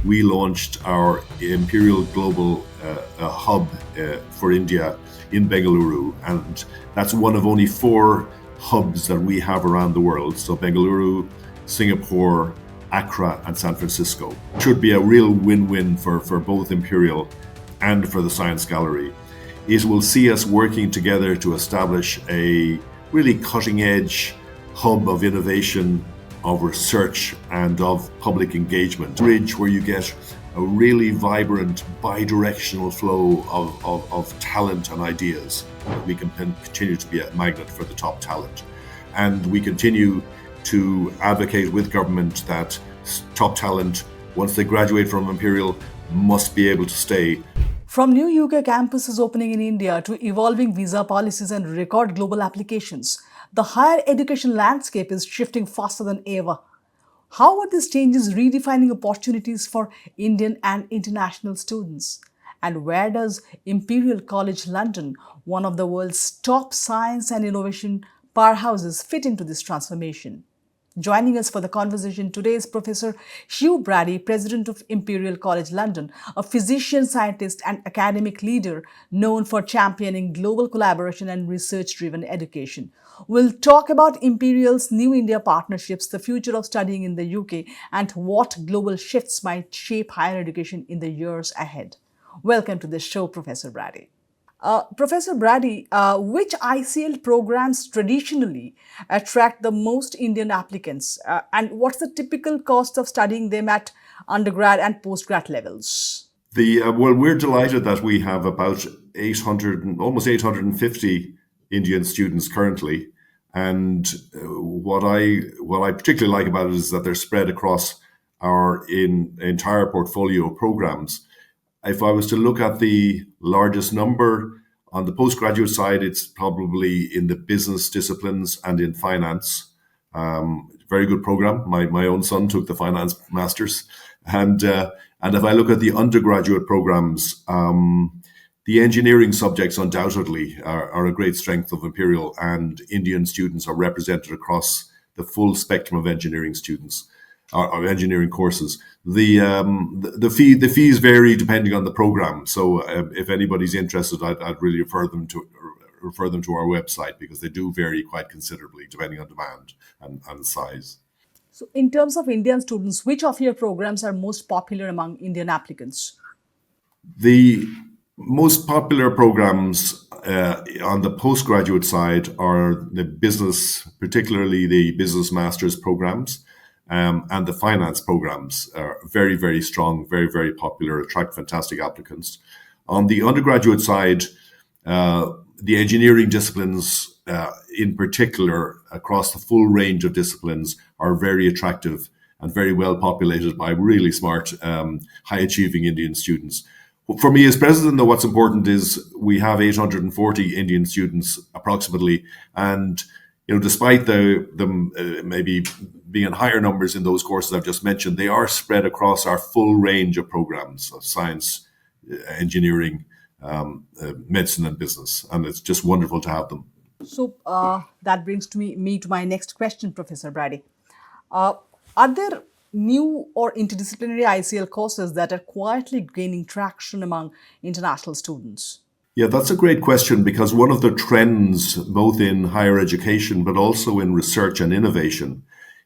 we launched our Imperial Global Hub for India in Bengaluru, and that's one of only 4 hubs that we have around the world. So Bengaluru, Singapore, Accra, and San Francisco. Should be a real win-win for both Imperial and for the Science Gallery. It will see us working together to establish a really cutting-edge hub of innovation, of research, and of public engagement. Bridge where you get a really vibrant bi-directional flow of talent and ideas. We can continue to be a magnet for the top talent. And we continue to advocate with government that top talent, once they graduate from Imperial, must be able to stay. From new UK campuses opening in India to evolving visa policies and record global applications, the higher education landscape is shifting faster than ever. How are these changes redefining opportunities for Indian and international students? And where does Imperial College London, one of the world's top science and innovation powerhouses, fit into this transformation? Joining us for the conversation today is Professor Hugh Brady, President of Imperial College London, a physician, scientist, and academic leader known for championing global collaboration and research-driven education. We'll talk about Imperial's New India partnerships, the future of studying in the UK, and what global shifts might shape higher education in the years ahead. Welcome to the show, Professor Brady. Professor Brady, which ICL programs traditionally attract the most Indian applicants, and what's the typical cost of studying them at undergrad and postgrad levels? Well, we're delighted that we have about 800, almost 850 Indian students currently, and what I particularly like about it is that they're spread across our entire portfolio of programs. If I was to look at the largest number on the postgraduate side, it's probably in the business disciplines and in finance. Very good program. My own son took the finance masters, and if I look at the undergraduate programs, the engineering subjects undoubtedly are a great strength of Imperial, and Indian students are represented across the full spectrum of engineering students. Or engineering courses. The fees vary depending on the program. So if anybody's interested, I'd really refer them to our website, because they do vary quite considerably depending on demand and size. So, in terms of Indian students, which of your programs are most popular among Indian applicants? The most popular programs on the postgraduate side are the business, particularly the business master's programs. And the finance programs are very, very strong, very, very popular, attract fantastic applicants. On the undergraduate side, the engineering disciplines, in particular, across the full range of disciplines, are very attractive and very well populated by really smart, high-achieving Indian students. For me as president, though, what's important is we have 840 Indian students approximately, and despite them maybe being in higher numbers in those courses I've just mentioned, they are spread across our full range of programs of science, engineering, medicine, and business, and it's just wonderful to have them. So that brings me to my next question, Professor Brady. Are there new or interdisciplinary ICL courses that are quietly gaining traction among international students? Yeah, that's a great question, because one of the trends, both in higher education but also in research and innovation,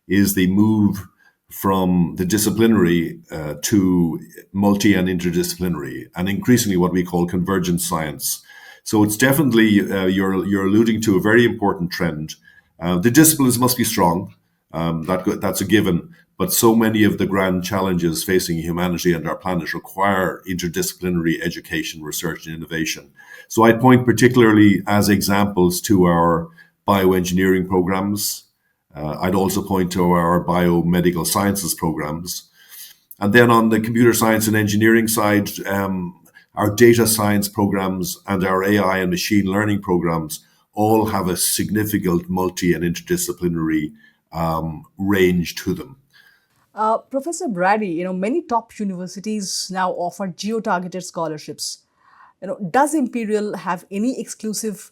is the move from the disciplinary to multi and interdisciplinary, and increasingly what we call convergent science. So it's definitely, you're alluding to a very important trend. The disciplines must be strong, that's a given, but so many of the grand challenges facing humanity and our planet require interdisciplinary education, research, and innovation. So I point particularly as examples to our bioengineering programs. I'd also point to our biomedical sciences programs. And then on the computer science and engineering side, our data science programs and our AI and machine learning programs all have a significant multi and interdisciplinary range to them. Professor Brady, many top universities now offer geo-targeted scholarships. Does Imperial have any exclusive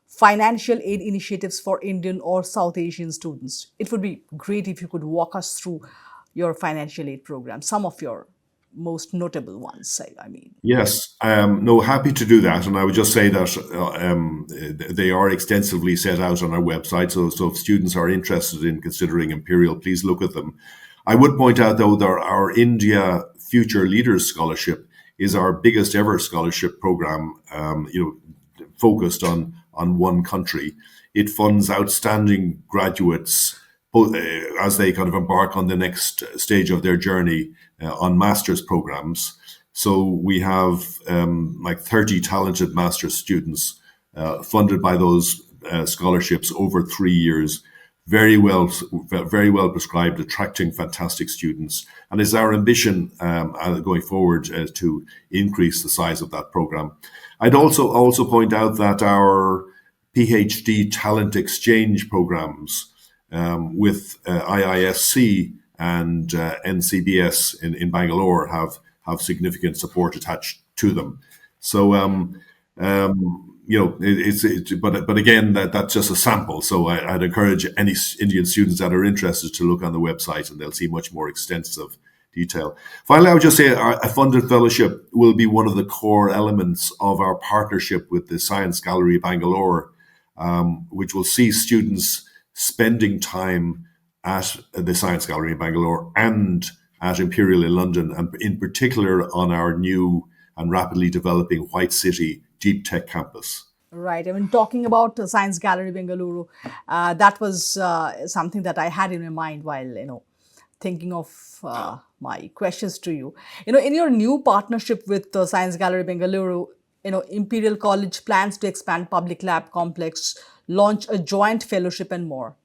financial aid initiatives for Indian or South Asian students? It would be great if you could walk us through your financial aid program, some of your most notable ones, I mean. Yes, no, happy to do that. And I would just say that they are extensively set out on our website. So if students are interested in considering Imperial, please look at them. I would point out, though, that our India Future Leaders Scholarship is our biggest ever scholarship program, focused on one country. It funds outstanding graduates both, as they kind of embark on the next stage of their journey on master's programs. So we have like 30 talented master's students funded by those scholarships over 3 years. Very well prescribed, attracting fantastic students, and it's our ambition going forward to increase the size of that program. I'd also point out that our PhD talent exchange programs with IISC and NCBS in Bangalore have significant support attached to them. So but again, that's just a sample. So I'd encourage any Indian students that are interested to look on the website, and they'll see much more extensive detail. Finally, I would just say a funded fellowship will be one of the core elements of our partnership with the Science Gallery Bangalore, which will see students spending time at the Science Gallery in Bangalore and at Imperial in London, and in particular on our new and rapidly developing White City Deep Tech campus. Right. I mean, talking about the Science Gallery Bengaluru, that was something that I had in my mind while, thinking of my questions to you. In your new partnership with the Science Gallery Bengaluru, Imperial College plans to expand public lab complex, launch a joint fellowship and more.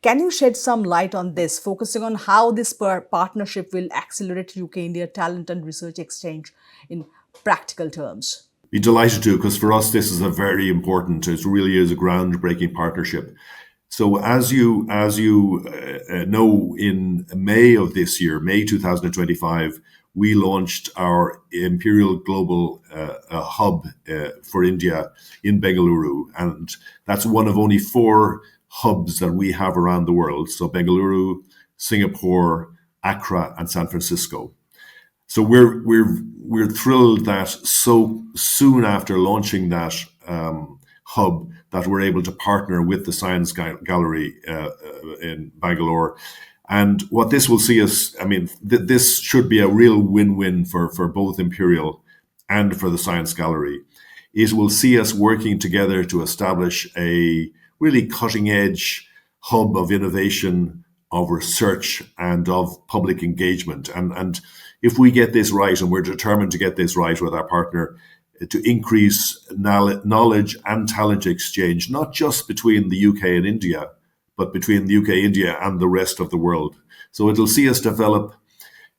Can you shed some light on this, focusing on how this partnership will accelerate UK-India talent and research exchange in practical terms? Be delighted to, because for us this is a very important. It really is a groundbreaking partnership. So as you know, in May of this year, May 2025, we launched our Imperial Global Hub for India in Bengaluru, and that's one of only 4 hubs that we have around the world. So Bengaluru, Singapore, Accra, and San Francisco. So we're thrilled that so soon after launching that hub, that we're able to partner with the Science Gallery in Bangalore. And what this will see us, this should be a real win-win for both Imperial and for the Science Gallery. It will see us working together to establish a really cutting-edge hub of innovation, of research, and of public engagement. And if we get this right, and we're determined to get this right with our partner, to increase knowledge and talent exchange, not just between the UK and India, but between the UK, India, and the rest of the world. So it'll see us develop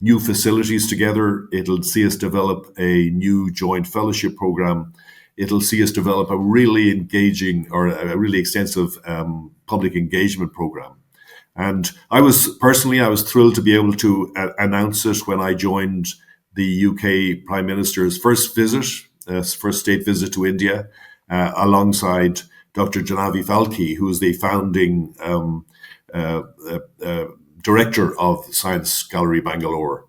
new facilities together. It'll see us develop a new joint fellowship program. It'll see us develop a really engaging or a really extensive public engagement program. And I was thrilled to be able to announce it when I joined the UK Prime Minister's first state visit to India, alongside Dr. Janavi Falki, who is the founding director of Science Gallery Bangalore.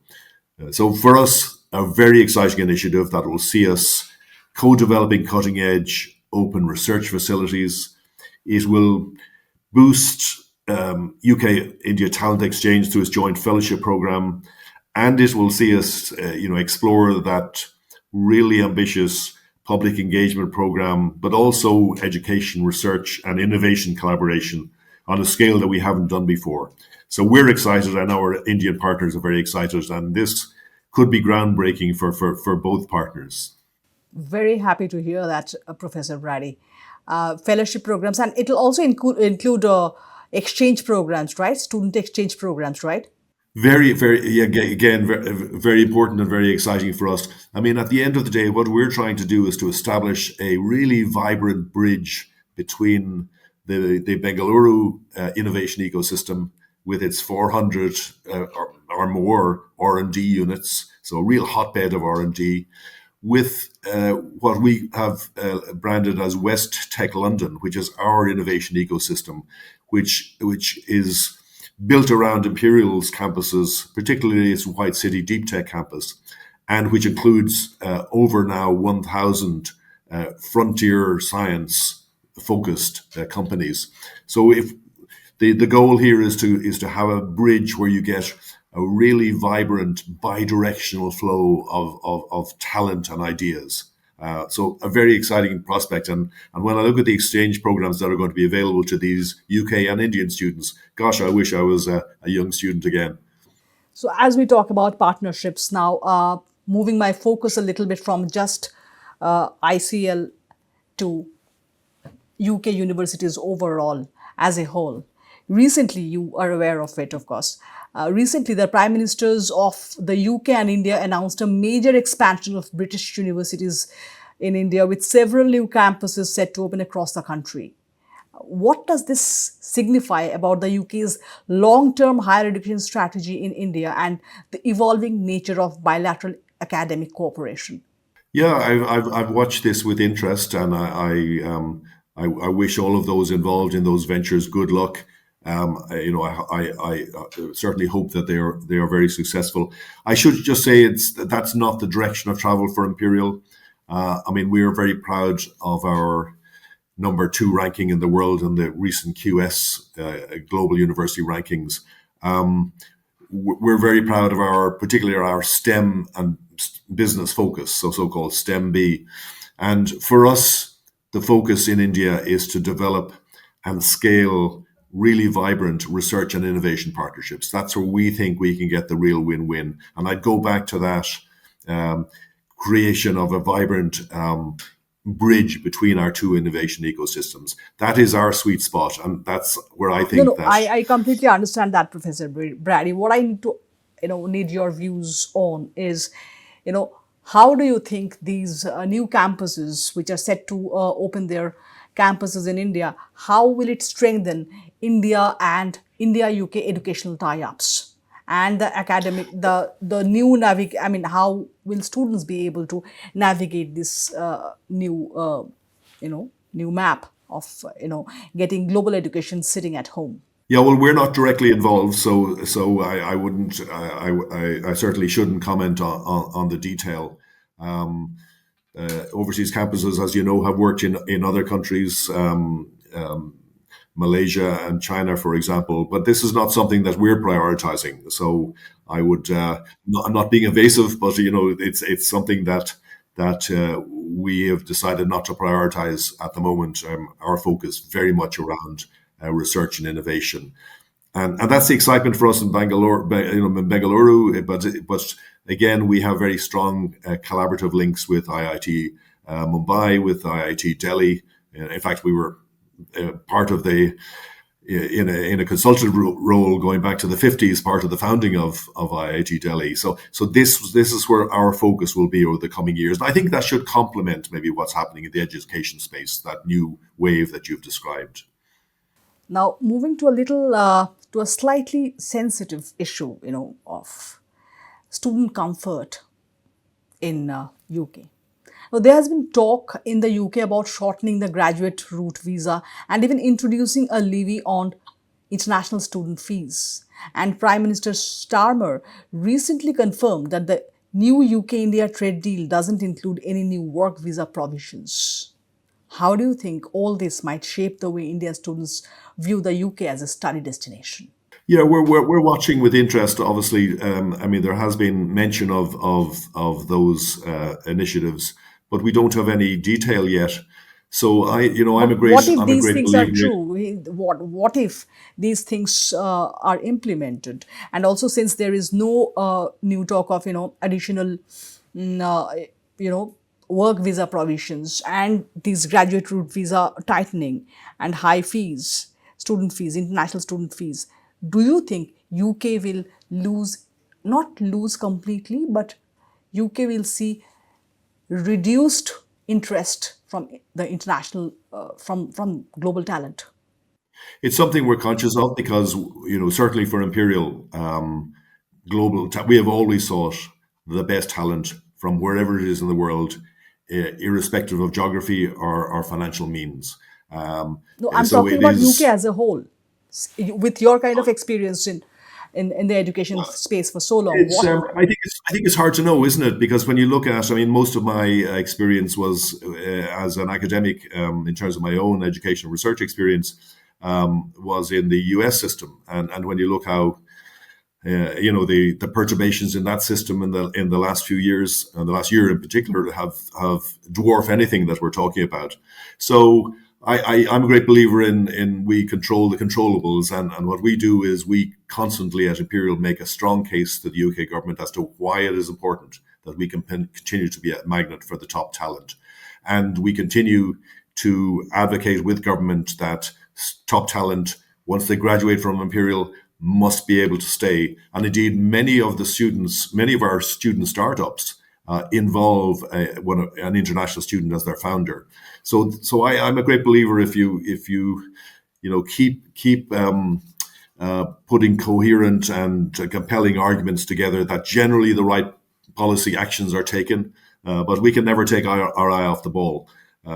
So for us, a very exciting initiative that will see us co-developing cutting-edge open research facilities. It will boost UK-India talent exchange through its joint fellowship program, and it will see us, explore that really ambitious public engagement program, but also education, research, and innovation collaboration on a scale that we haven't done before. So we're excited, and our Indian partners are very excited, and this could be groundbreaking for both partners. Very happy to hear that, Professor Brady. Fellowship programs, and it'll also include exchange programs, right? Student exchange programs, right? Very, very, again, very important and very exciting for us. At the end of the day, what we're trying to do is to establish a really vibrant bridge between the Bengaluru innovation ecosystem with its 400 or more R&D units, so a real hotbed of R&D, with what we have branded as West Tech London, which is our innovation ecosystem, which is built around Imperial's campuses, particularly its White City Deep Tech campus, and which includes over now 1,000 frontier science focused companies. So if the goal here is to have a bridge where you get a really vibrant bi-directional flow of talent and ideas. So a very exciting prospect. And when I look at the exchange programs that are going to be available to these UK and Indian students, gosh, I wish I was a young student again. So, as we talk about partnerships now, moving my focus a little bit from just ICL to UK universities overall as a whole. Recently, you are aware of it, of course. Recently, the Prime Ministers of the UK and India announced a major expansion of British universities in India, with several new campuses set to open across the country. What does this signify about the UK's long term higher education strategy in India and the evolving nature of bilateral academic cooperation? Yeah, I've watched this with interest, and I wish all of those involved in those ventures good luck. I certainly hope that they are very successful. I should just say that's not the direction of travel for Imperial. I mean, we are very proud of our number 2 ranking in the world in the recent QS global university rankings. We're very proud of particularly our STEM and business focus, so-called STEM B. And for us, the focus in India is to develop and scale really vibrant research and innovation partnerships. That's where we think we can get the real win-win. And I'd go back to that creation of a vibrant bridge between our 2 innovation ecosystems. That is our sweet spot, and that's where I No, think no, that. I completely understand that, Professor Brady. What I need to, need your views on is, how do you think these new campuses, which are set to open their campuses in India, how will it strengthen India and India UK educational tie-ups and the academic, the new I mean, how will students be able to navigate this new map of getting global education sitting at home? Yeah, well, we're not directly involved, so I wouldn't, I certainly shouldn't comment on the detail. Overseas campuses, as you know, have worked in other countries, Malaysia and China, for example. But this is not something that we're prioritizing. So I would, I'm not being evasive, but it's something that we have decided not to prioritize at the moment. Our focus very much around research and innovation. And that's the excitement for us in Bangalore, in Bengaluru. But again, we have very strong collaborative links with IIT Mumbai, with IIT Delhi. In fact, we were part of in a consultative role going back to the 50s, part of the founding of IIT Delhi. So this is where our focus will be over the coming years. And I think that should complement maybe what's happening in the education space, that new wave that you've described. Now, moving to to a slightly sensitive issue, of student comfort in UK. Now, there has been talk in the UK about shortening the graduate route visa and even introducing a levy on international student fees. And Prime Minister Starmer recently confirmed that the new UK-India trade deal doesn't include any new work visa provisions. How do you think all this might shape the way Indian students view the UK as a study destination? Yeah, we're watching with interest. Obviously, I mean, there has been mention of those initiatives, but we don't have any detail yet. So I'm a But great what if I'm a these great things are believer. true? What if these things are implemented? And also, since there is no new talk of additional mm, uh, you know work visa provisions and these graduate route visa tightening and high fees, student fees, international student fees, do you think UK will lose, not lose completely, but UK will see reduced interest from the international from global talent? It's something we're conscious of because certainly for Imperial we have always sought the best talent from wherever it is in the world, irrespective of geography or financial means. No, I'm So talking it about UK is. as a whole. with your kind of experience in the education space for so long? It's What? I think it's hard to know, isn't it? Because when you look at, I mean, most of my experience was as an academic in terms of my own educational research experience was in the US system, and when you look how the perturbations in that system in the last few years, and the last year in particular, have dwarf anything that we're talking about. So I'm a great believer in we control the controllables, and what we do is we constantly at Imperial make a strong case to the UK government as to why it is important that we can continue to be a magnet for the top talent, and we continue to advocate with government that top talent, once they graduate from Imperial, must be able to stay. And indeed, many of our student startups involve an international student as their founder. So I'm a great believer if you keep putting coherent and compelling arguments together, that generally the right policy actions are taken, but we can never take our eye off the ball.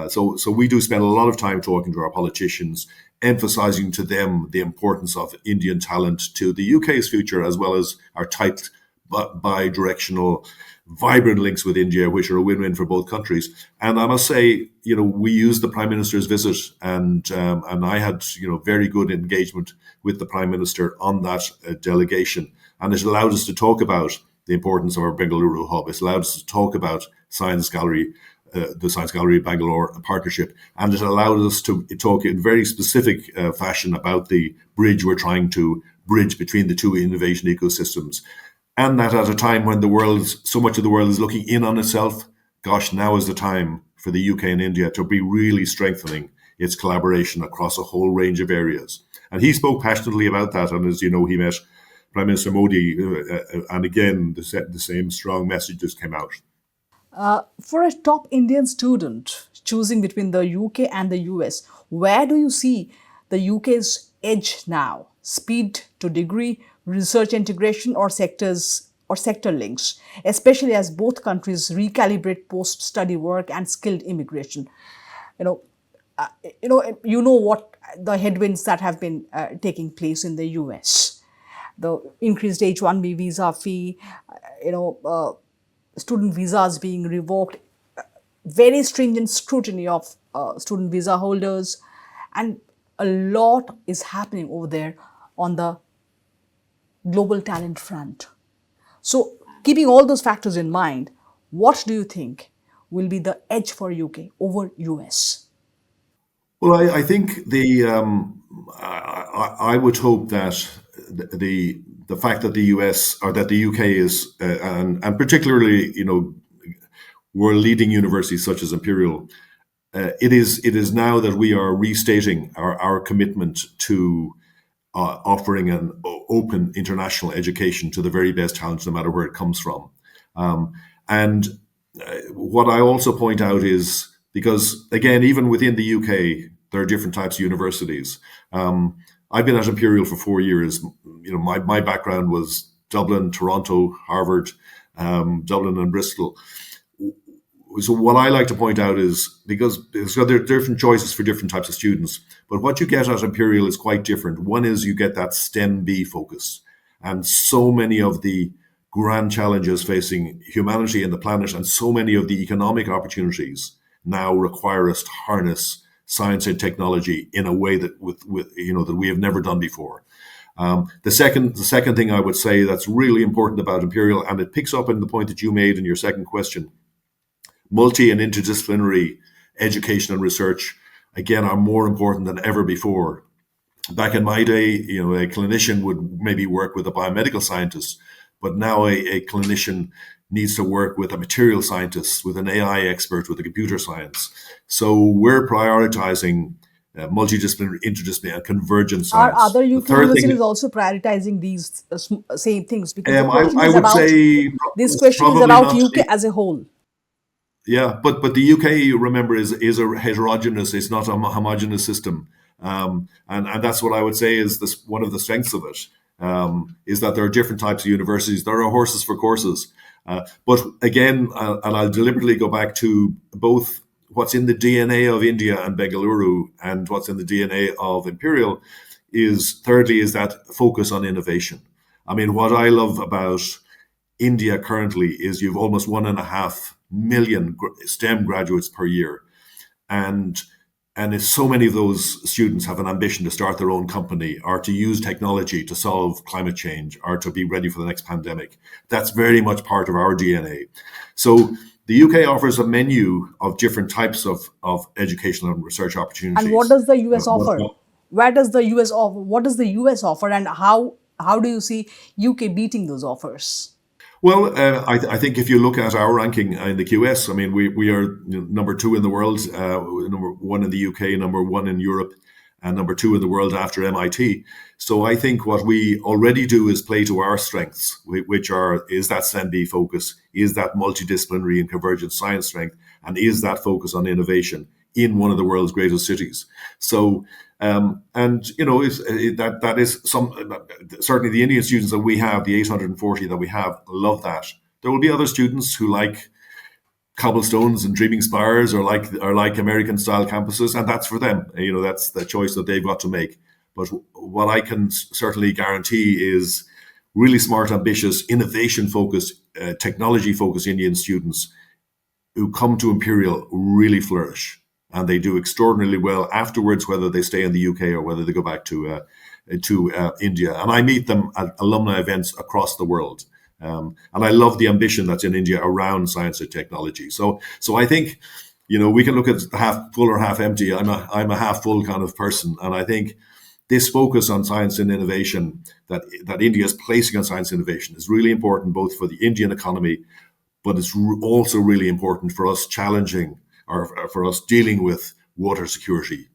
So we do spend a lot of time talking to our politicians, emphasizing to them the importance of Indian talent to the UK's future, as well as our tight bi-directional, vibrant links with India, which are a win-win for both countries. And I must say, we used the Prime Minister's visit, and I had very good engagement with the Prime Minister on that delegation, and it allowed us to talk about the importance of our Bengaluru hub. It's allowed us to talk about Science Gallery, the Science Gallery Bangalore partnership, and it allowed us to talk in very specific fashion about the bridge we're trying to bridge between the two innovation ecosystems. And that at a time when so much of the world is looking in on itself, gosh, now is the time for the UK and India to be really strengthening its collaboration across a whole range of areas. And he spoke passionately about that, and as you know, he met Prime Minister Modi, and again, the same strong messages came out. For a top Indian student choosing between the UK and the US, where do you see the UK's edge now? Speed to degree, research integration, or sector links, especially as both countries recalibrate post-study work and skilled immigration. You know, what the headwinds that have been taking place in the US, the increased H-1B visa fee, student visas being revoked, very stringent scrutiny of student visa holders, and a lot is happening over there on the global talent front. So, keeping all those factors in mind, what do you think will be the edge for UK over US? Well, I think I would hope that the fact that the US or that the UK is and particularly world leading universities such as Imperial, it is now that we are restating our commitment to offering an open international education to the very best talent, no matter where it comes from. And what I also point out is, because again, even within the UK, there are different types of universities. I've been at Imperial for 4 years. My background was Dublin, Toronto, Harvard, Dublin, and Bristol. So what I like to point out is, because there are different choices for different types of students, but what you get at Imperial is quite different. One is you get that STEM B focus, and so many of the grand challenges facing humanity and the planet, and so many of the economic opportunities now require us to harness science and technology in a way that that we have never done before. The second thing I would say that's really important about Imperial, and it picks up on the point that you made in your second question, multi and interdisciplinary education and research, again, are more important than ever before. Back in my day, a clinician would maybe work with a biomedical scientist, but now a clinician needs to work with a material scientist, with an AI expert, with a computer science. So we're prioritizing multidisciplinary, interdisciplinary, and convergent Are science. other The UK third thing, universities also prioritizing these same things? Because the question I is would about say this it's question is probably about not. UK as a whole. Yeah, but the UK, remember, is a heterogeneous. It's not a homogeneous system, and that's what I would say is this one of the strengths of it, is that there are different types of universities. There are horses for courses, but again, and I'll deliberately go back to both what's in the DNA of India and Bengaluru and what's in the DNA of Imperial. is thirdly is that focus on innovation. I mean, what I love about India currently is you've almost 1.5 million STEM graduates per year, and if so many of those students have an ambition to start their own company or to use technology to solve climate change or to be ready for the next pandemic, that's very much part of our DNA. So the UK offers a menu of different types of educational and research And what opportunities. does the US offer? What Where does the US offer? What does the US offer, and how do you see UK beating those offers? Well, I think if you look at our ranking in the QS, I mean, we are number two in the world, number one in the UK, number one in Europe, and number two in the world after MIT. So I think what we already do is play to our strengths, which is that STEM-B focus, is that multidisciplinary and convergent science strength, and is that focus on innovation in one of the world's greatest cities. So and that is some certainly the Indian students that we have, the 840 that we have, love that. There will be other students who like cobblestones and dreaming spires or like American style campuses, and that's for them. That's the choice that they've got to make. But what I can certainly guarantee is really smart, ambitious, innovation focused, technology focused Indian students who come to Imperial really flourish, and they do extraordinarily well afterwards, whether they stay in the UK or whether they go back to India. And I meet them at alumni events across the world. And I love the ambition that's in India around science and technology. So I think, we can look at half full or half empty. I'm a half full kind of person, and I think this focus on science and innovation that India is placing on science and innovation is really important, both for the Indian economy, but it's also really important for us challenging or for us dealing with water security,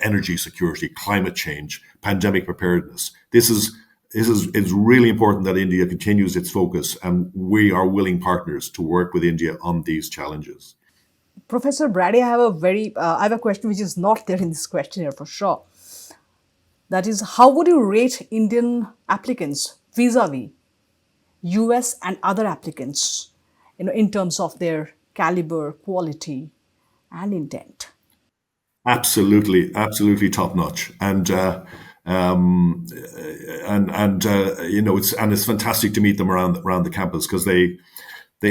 energy security, climate change, pandemic preparedness. It's really important that India continues its focus, and we are willing partners to work with India on these challenges. Professor Brady, I have a question which is not there in this questionnaire for sure. That is, how would you rate Indian applicants vis-a-vis US and other applicants, in terms of their caliber, quality, and intent? Absolutely, absolutely top notch, um, it's fantastic to meet them around the campus, because they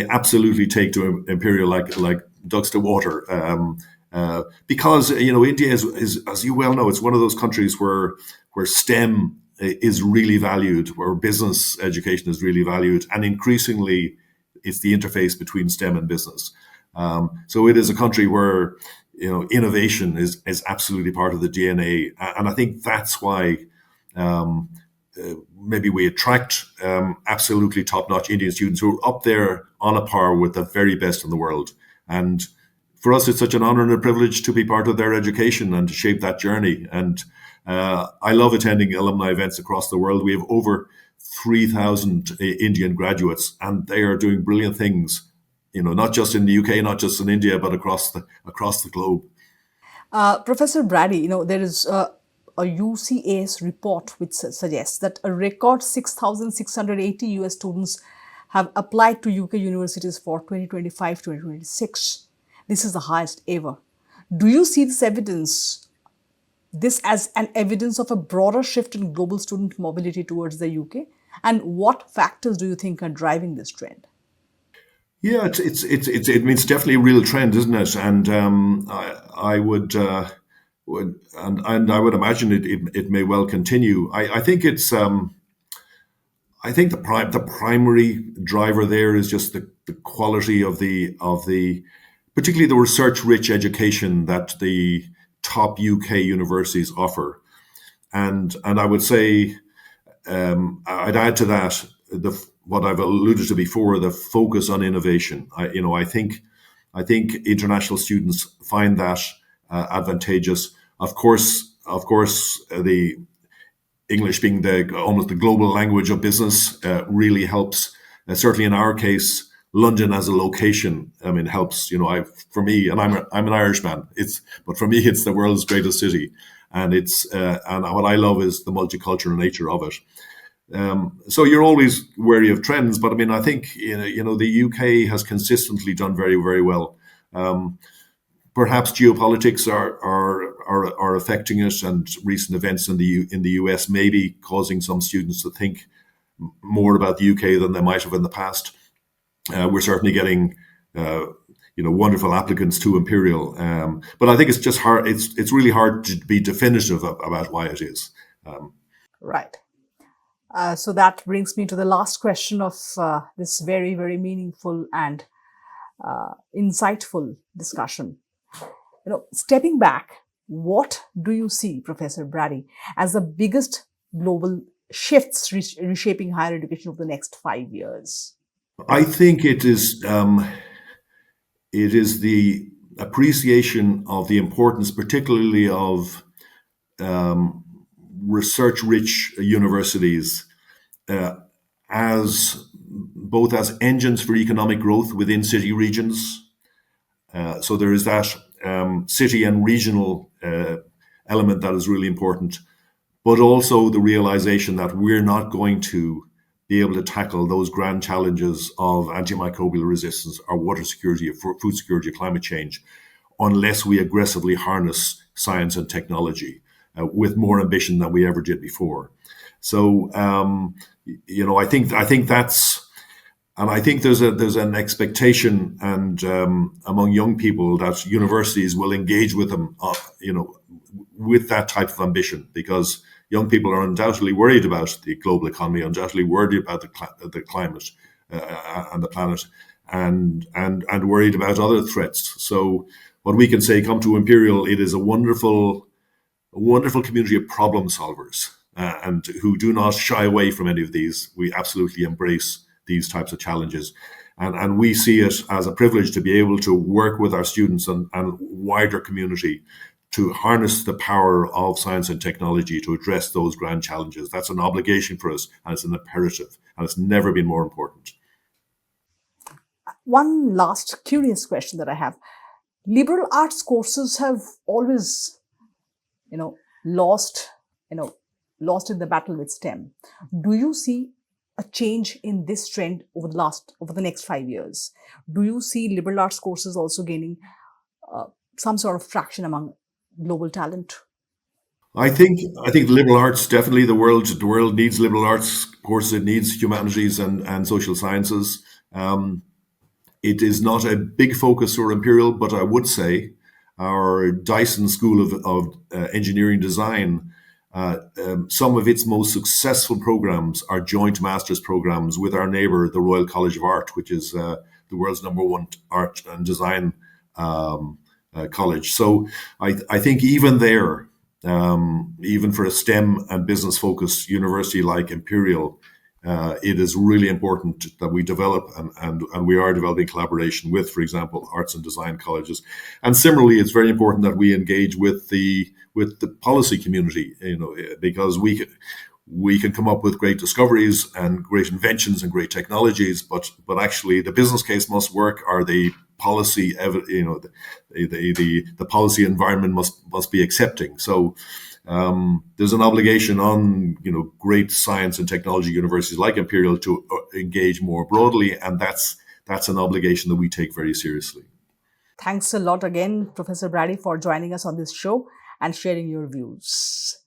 absolutely take to Imperial like ducks to water. Because India is, as you well know, it's one of those countries where STEM is really valued, where business education is really valued, and increasingly it's the interface between STEM and business. So it is a country where innovation is absolutely part of the DNA, and I think that's why maybe we attract absolutely top-notch Indian students who are up there on a par with the very best in the world. And for us, it's such an honor and a privilege to be part of their education and to shape that journey. And I love attending alumni events across the world. We have over 3,000 Indian graduates, and they are doing brilliant things, not just in the UK, not just in India, but across the globe. Professor Brady, there is a UCAS report which suggests that a record 6,680 US students have applied to UK universities for 2025-2026. This is the highest ever. Do you see this as an evidence of a broader shift in global student mobility towards the UK? And what factors do you think are driving this trend? Yeah, it's definitely a real trend, isn't it? And I would imagine it may well continue. I think the primary driver there is just the quality of the particularly the research rich education that the top UK universities offer. And I would say, I'd add to that what I've alluded to before, the focus on innovation. I think international students find that advantageous. Of course, the English being almost the global language of business really helps. Certainly in our case, London as a location, helps. For me, and I'm an Irishman. But for me, it's the world's greatest city, and and what I love is the multicultural nature of it. So you're always wary of trends, but I think the UK has consistently done very, very well. Perhaps geopolitics are affecting it, and recent events in the US may be causing some students to think more about the UK than they might have in the past. We're certainly getting wonderful applicants to Imperial, but I think it's just hard. It's really hard to be definitive about why it is. Right. So that brings me to the last question of this very, very meaningful and insightful discussion. Stepping back, what do you see, Professor Brady, as the biggest global shifts reshaping higher education over the next 5 years? I think it is the appreciation of the importance, particularly of research-rich universities, uh, as both as engines for economic growth within city regions. So there is that city and regional element that is really important, but also the realization that we're not going to be able to tackle those grand challenges of antimicrobial resistance, or water security, or food security, or climate change, unless we aggressively harness science and technology with more ambition than we ever did before. So, I think that's, and I think there's an expectation and among young people that universities will engage with them, with that type of ambition, because young people are undoubtedly worried about the global economy, undoubtedly worried about the climate and the planet, and worried about other threats. So, what we can say, come to Imperial, it is a wonderful community of problem solvers, and who do not shy away from any of these. We absolutely embrace these types of challenges. And we see it as a privilege to be able to work with our students and wider community to harness the power of science and technology to address those grand challenges. That's an obligation for us, and it's an imperative, and it's never been more important. One last curious question that I have. Liberal arts courses have always, lost, you know, lost in the battle with STEM. Do you see a change in this trend over the next 5 years? Do you see liberal arts courses also gaining some sort of traction among global talent? I think the liberal arts, definitely, the world needs liberal arts courses. It needs humanities and social sciences. It is not a big focus for Imperial, but I would say our Dyson School of Engineering Design, some of its most successful programs are joint master's programs with our neighbour, the Royal College of Art, which is the world's number one art and design college. So I think even there, even for a STEM and business focused university like Imperial, it is really important that we develop, and we are developing collaboration with, for example, arts and design colleges. And similarly, it's very important that we engage with the policy community, because we can come up with great discoveries and great inventions and great technologies, but actually the business case must work, or the policy, the policy environment must be accepting. So there's an obligation on great science and technology universities like Imperial to engage more broadly, and that's an obligation that we take very seriously. Thanks a lot again, Professor Brady, for joining us on this show and sharing your views.